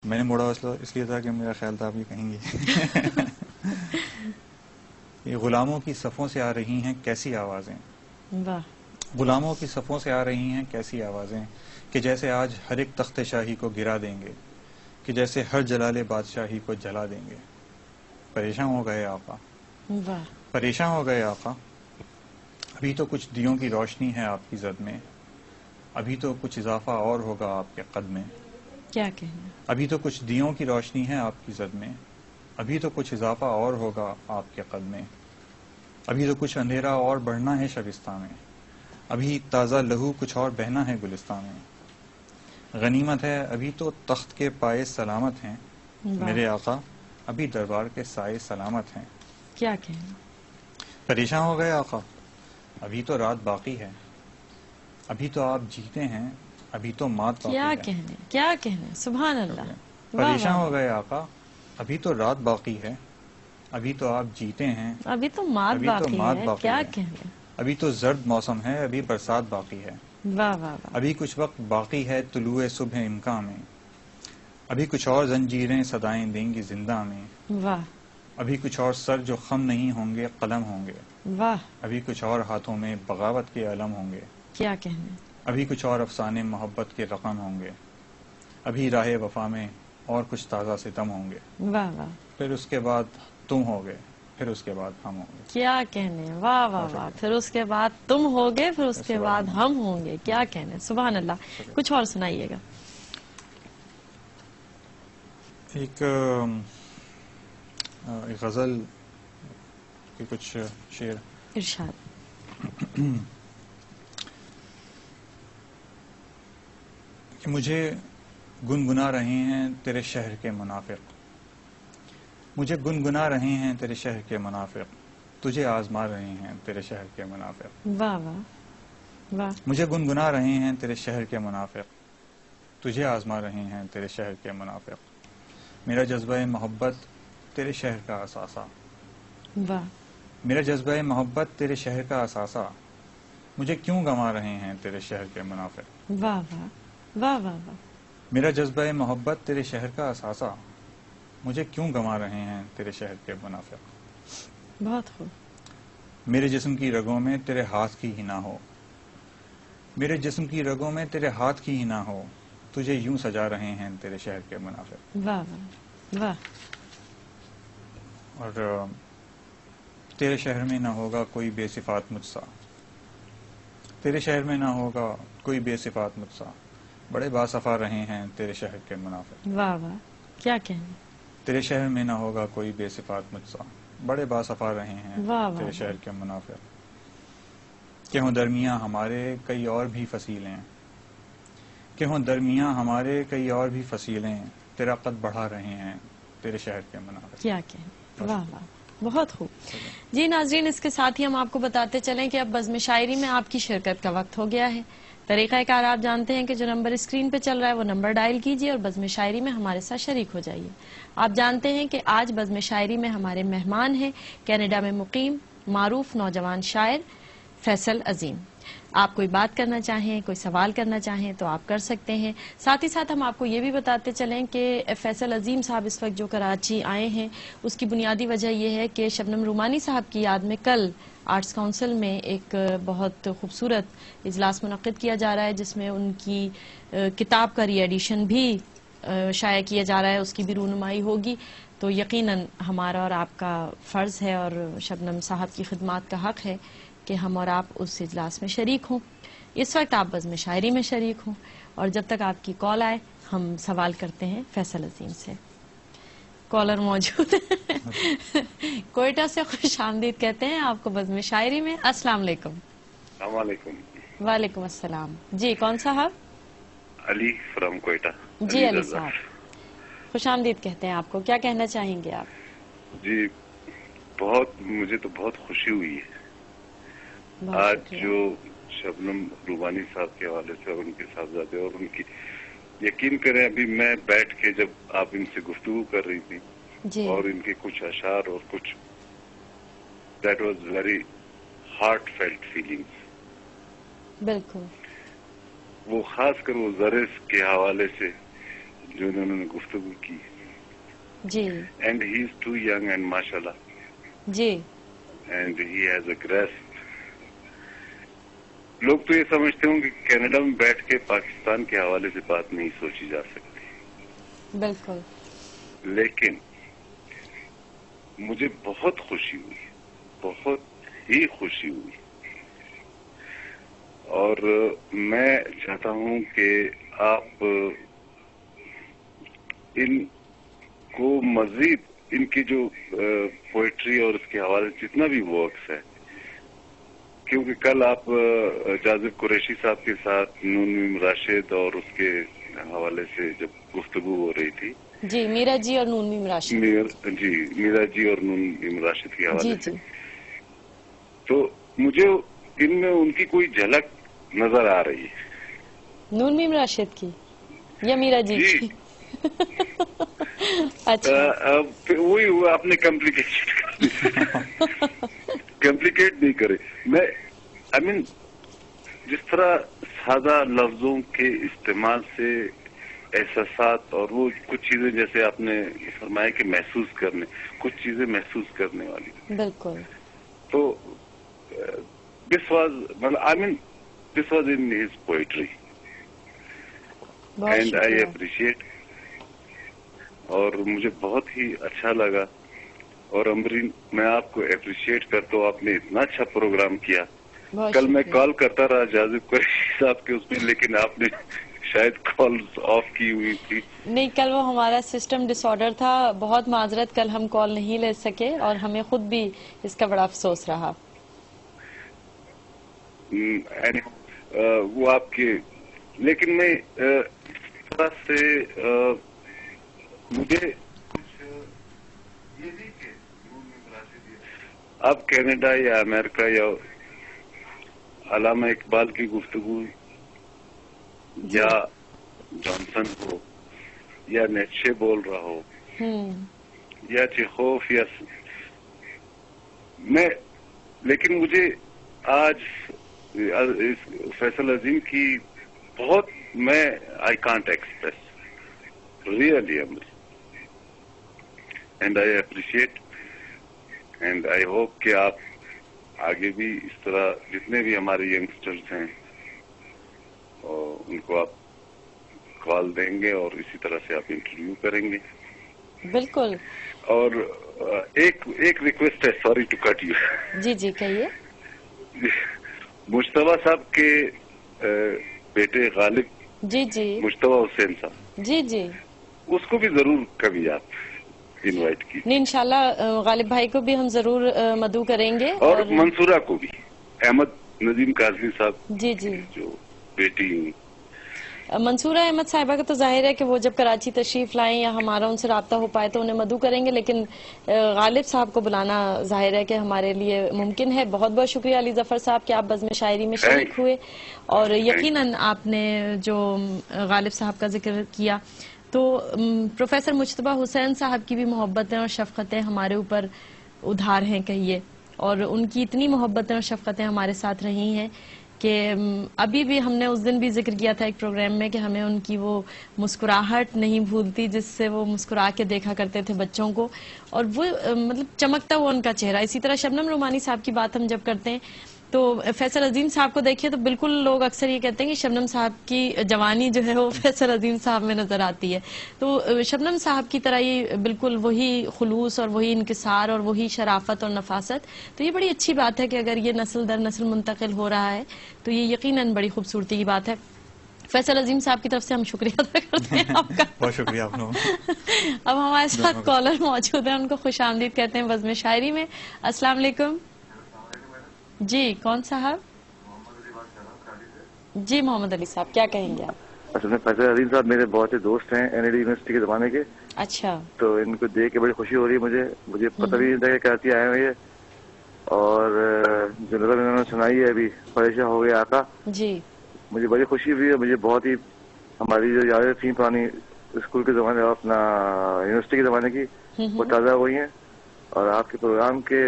میں نے موڑا اس لیے تھا کہ میرا خیال تھا آپ یہ کہیں گے. یہ غلاموں کی صفوں سے آ رہی ہیں کیسی آوازیں. واہ. غلاموں کی صفوں سے آ رہی ہیں کیسی آوازیں کہ جیسے آج ہر ایک تخت شاہی کو گرا دیں گے، کہ جیسے ہر جلال بادشاہی کو جلا دیں گے. پریشان ہو گئے آقا، واہ. پریشان ہو گئے آقا. ابھی تو کچھ دیوں کی روشنی ہے آپ کی زد میں، ابھی تو کچھ اضافہ اور ہوگا آپ کے قد میں. کیا کہنا. ابھی تو کچھ دیوں کی روشنی ہے آپ کی زد میں، ابھی تو کچھ اضافہ اور ہوگا آپ کے قد میں. ابھی تو کچھ اندھیرا اور بڑھنا ہے شبستان میں، ابھی تازہ لہو کچھ اور بہنا ہے گلستان میں. غنیمت ہے ابھی تو تخت کے پائے سلامت ہیں، واہ. میرے آقا ابھی دربار کے سائے سلامت ہیں. کیا کہنا. پریشان ہو گئے آقا، ابھی تو رات باقی ہے، ابھی تو آپ جیتے ہیں، ابھی تو مات باقی کیا ہے. کہنے. کیا کہنے. سبحان اللہ. واہ پریشان واہ. ہو گئے آقا، ابھی تو رات باقی ہے، ابھی تو آپ جیتے ہیں، ابھی تو مات ابھی تو باقی مات ہے. باقی کیا ہے. کہنے. ابھی تو زرد موسم ہے، ابھی برسات باقی ہے. واہ واہ واہ. ابھی کچھ وقت باقی ہے طلوع صبح امکان میں، ابھی کچھ اور زنجیریں صدائیں دیں گی زندہ میں. واہ. ابھی کچھ اور سر جو خم نہیں ہوں گے قلم ہوں گے، واہ. ابھی کچھ اور ہاتھوں میں بغاوت کے علم ہوں گے. کیا کہنے. ابھی کچھ اور افسانے محبت کے رقم ہوں گے، ابھی راہ وفا میں اور کچھ تازہ ستم ہوں گے. واہ واہ. پھر اس کے بعد تم ہوگے، پھر اس کے بعد ہم ہوں گے. کیا کہنے. واہ واہ واہ. پھر اس کے بعد تم ہوگے، پھر اس کے بعد ہم ہوں گے. کیا کہنے. سبحان اللہ. کچھ اور سنائیے گا. ایک غزل کے کچھ شعر. ارشاد. کہ مجھے گنگنا رہے ہیں تیرے شہر کے منافق، مجھے گنگنا رہے ہیں تیرے شہر کے منافق، تجھے آزما رہے ہیں تیرے شہر کے منافق. واہ واہ واہ. مجھے گنگنا رہے ہیں تیرے شہر کے منافق، تجھے آزما رہے ہیں تیرے شہر کے منافق. میرا جذبہ محبت تیرے شہر کا اثاثہ، واہ. میرا جذبہ محبت تیرے شہر کا اثاثہ، مجھے کیوں گنوا رہے ہیں تیرے شہر کے منافق. واہ واہ واہ واہ واہ. میرا جذبہ محبت تیرے شہر کا اثاثہ، مجھے کیوں گنوا رہے ہیں تیرے شہر کے منافق. بہت خوب. میرے جسم کی رگوں میں تیرے ہاتھ کی ہی نہ ہو، میرے جسم کی رگوں میں تیرے ہاتھ کی ہی نہ ہو، تجھے یوں سجا رہے ہیں تیرے شہر کے منافق. واہ واہ واہ. اور تیرے شہر میں نہ ہوگا کوئی بے صفات مجھ سا، تیرے شہر میں نہ ہوگا کوئی بے صفات مجھ سا، بڑے باصفا رہے ہیں تیرے شہر کے منافق. واہ واہ. کیا کہنے. تیرے شہر میں نہ ہوگا کوئی بے صفات مجھ سا، بڑے باصفا رہے ہیں واہ واہ تیرے شہر واہ. کے منافق. کہ ہوں درمیاں ہمارے کئی اور بھی فصیلیں، کہ ہوں درمیاں ہمارے کئی اور بھی فصیلیں، تیرا قد بڑھا رہے ہیں تیرے شہر کے منافق. کیا کہنے. واہ واہ. بہت خوب. جی ناظرین، اس کے ساتھ ہی ہم آپ کو بتاتے چلیں کہ اب بزم شاعری میں آپ کی شرکت کا وقت ہو گیا ہے. طریقہ کار آپ جانتے ہیں کہ جو نمبر اسکرین پہ چل رہا ہے وہ نمبر ڈائل کیجیے اور بزم شاعری میں ہمارے ساتھ شریک ہو جائیے. آپ جانتے ہیں کہ آج بزم شاعری میں ہمارے مہمان ہیں کینیڈا میں مقیم معروف نوجوان شاعر فیصل عظیم. آپ کوئی بات کرنا چاہیں، کوئی سوال کرنا چاہیں تو آپ کر سکتے ہیں. ساتھ ہی ساتھ ہم آپ کو یہ بھی بتاتے چلیں کہ فیصل عظیم صاحب اس وقت جو کراچی آئے ہیں اس کی بنیادی وجہ یہ ہے کہ شبنم رومانی صاحب کی یاد میں کل آرٹس کونسل میں ایک بہت خوبصورت اجلاس منعقد کیا جا رہا ہے جس میں ان کی کتاب کا ری ایڈیشن بھی شائع کیا جا رہا ہے، اس کی بھی رونمائی ہوگی. تو یقیناً ہمارا اور آپ کا فرض ہے اور شبنم صاحب کی خدمات کا حق ہے کہ ہم اور آپ اس اجلاس میں شریک ہوں. اس وقت آپ بزم شاعری میں شریک ہوں اور جب تک آپ کی کال آئے ہم سوال کرتے ہیں فیصل عظیم سے. کالر موجود ہے کوئٹہ سے. خوش آمدید کہتے ہیں آپ کو بزم شاعری میں. السلام علیکم. السلام علیکم. وعلیکم السلام. جی کون صاحب؟ علی فرام کوئٹہ. جی علی صاحب خوش آمدید کہتے ہیں آپ کو. کیا کہنا چاہیں گے آپ؟ جی مجھے تو بہت خوشی ہوئی ہے بہت آج شکریہ. جو شبنم رومانی صاحب کے حوالے سے اور ان کے صاحبزادے اور ان کی، یقین کریں ابھی میں بیٹھ کے جب آپ ان سے گفتگو کر رہی تھی جی اور ان کے کچھ اشعار اور کچھ، that was very heart felt feeling. بالکل. وہ خاص کر وہ زرس کے حوالے سے جو انہوں نے گفتگو کی. جی. And he is too young and ماشاء اللہ. جی. And he has a grace. لوگ تو یہ سمجھتے ہوں کہ کینیڈا میں بیٹھ کے پاکستان کے حوالے سے بات نہیں سوچی جا سکتی. بالکل. لیکن مجھے بہت خوشی ہوئی, بہت ہی خوشی ہوئی, اور میں چاہتا ہوں کہ آپ ان کو مزید ان کی جو پوئٹری اور اس کے حوالے سے جتنا بھی ورکس ہے, کیونکہ کل آپ جاذب قریشی صاحب کے ساتھ نون میم راشد اور اس کے حوالے سے جب گفتگو ہو رہی تھی. جی, میرا جی اور نون میم راشد. جی, میرا جی اور نون میم راشد کے حوالے سے. جی. تو مجھے ان میں ان کی کوئی جھلک نظر آ رہی ہے. نون میم راشد کی یا میرا جی کی؟ اچھا, وہی ہوا, آپ نے کمپلیکیٹ نہیں کرے. میں آئی مین جس طرح سادہ لفظوں کے استعمال سے احساسات اور وہ کچھ چیزیں جیسے آپ نے فرمایا کہ محسوس کرنے, کچھ چیزیں محسوس کرنے والی. بالکل. تو this was in his poetry and I appreciate. اور مجھے بہت ہی اچھا لگا. اور امبرین, میں آپ کو اپریشیٹ کرتا ہوں, آپ نے اتنا اچھا پروگرام کیا. کل میں کال کرتا رہا جاذب قریشی صاحب کے اس میں, لیکن آپ نے شاید کال آف کی ہوئی تھی. نہیں, کل وہ ہمارا سسٹم ڈس آرڈر تھا, بہت معذرت, کل ہم کال نہیں لے سکے اور ہمیں خود بھی اس کا بڑا افسوس رہا. وہ آپ کے, لیکن میں اس طرح سے مجھے یہ نہیں کہ اب کینیڈا یا امریکہ یا علامہ اقبال کی گفتگو یا جانسن ہو یا نیچے بول رہا ہو یا چیخوف یا میں, لیکن مجھے آج فیصل عظیم کی بہت, میں I can't express really and I appreciate and I hope کہ آپ آگے بھی اس طرح جتنے بھی ہمارے ینگسٹرز ہیں ان کو آپ کال دیں گے اور اسی طرح سے آپ انٹرویو کریں گے. بالکل. اور ایک ریکویسٹ ہے, سوری ٹو کٹ یو. جی جی کہیے. مجتبیٰ صاحب کے بیٹے غالب, جی جی, مجتبیٰ حسین صاحب, جی جی, اس کو بھی ضرور کبھی آپ انوائٹ کی. نہیں, انشاءاللہ غالب بھائی کو بھی ہم ضرور مدعو کریں گے. اور منصورہ کو بھی, احمد ندیم کاظمی صاحب جی جی, جو بیٹی. منصورہ احمد صاحبہ کا تو ظاہر ہے کہ وہ جب کراچی تشریف لائیں یا ہمارا ان سے رابطہ ہو پائے تو انہیں مدعو کریں گے, لیکن غالب صاحب کو بلانا ظاہر ہے کہ ہمارے لیے ممکن ہے. بہت بہت شکریہ علی ظفر صاحب کہ آپ بزم شاعری میں شریک ہوئے, اور یقیناً آپ نے جو غالب صاحب کا ذکر کیا تو پروفیسر مجتبیٰ حسین صاحب کی بھی محبتیں اور شفقتیں ہمارے اوپر ادھار ہیں کہیے, اور ان کی اتنی محبتیں اور شفقتیں ہمارے ساتھ رہی ہیں کہ ابھی بھی ہم نے اس دن بھی ذکر کیا تھا ایک پروگرام میں کہ ہمیں ان کی وہ مسکراہٹ نہیں بھولتی جس سے وہ مسکرا کے دیکھا کرتے تھے بچوں کو, اور وہ مطلب چمکتا ہوا ان کا چہرہ. اسی طرح شبنم رومانی صاحب کی بات ہم جب کرتے ہیں تو فیصل عظیم صاحب کو دیکھیے تو بالکل لوگ اکثر یہ کہتے ہیں کہ شبنم صاحب کی جوانی جو ہے وہ فیصل عظیم صاحب میں نظر آتی ہے. تو شبنم صاحب کی طرح یہ بالکل وہی خلوص اور وہی انکسار اور وہی شرافت اور نفاست. تو یہ بڑی اچھی بات ہے کہ اگر یہ نسل در نسل منتقل ہو رہا ہے تو یہ یقیناً بڑی خوبصورتی کی بات ہے. فیصل عظیم صاحب کی طرف سے ہم شکریہ ادا کرتے ہیں آپ کا. بہت شکریہ آپ لوگوں. اب ہمارے ساتھ کالر موجود ہیں, ان کو خوش آمدید کہتے ہیں بزم شاعری میں. السلام علیکم. جی, کون صاحب؟ جی محمد علی صاحب, کیا کہیں گے آپ؟ اصل میں فیصل عظیم صاحب میرے بہت سے دوست ہیں این ای ڈی یونیورسٹی کے زمانے کے. اچھا. تو ان کو دیکھ کے بڑی خوشی ہو رہی ہے مجھے پتہ بھی نہیں تھا کہ کراچی آئے ہوئے, اور جو نظر انہوں نے سنائی ہے ابھی پریشان ہو گیا آقا, جی مجھے بڑی خوشی ہوئی ہے. مجھے بہت ہی ہماری جو یادیں تھیں پرانی اسکول کے زمانے اور اپنا یونیورسٹی کے زمانے کی وہ تازہ ہوئی ہیں, اور آپ کے پروگرام کے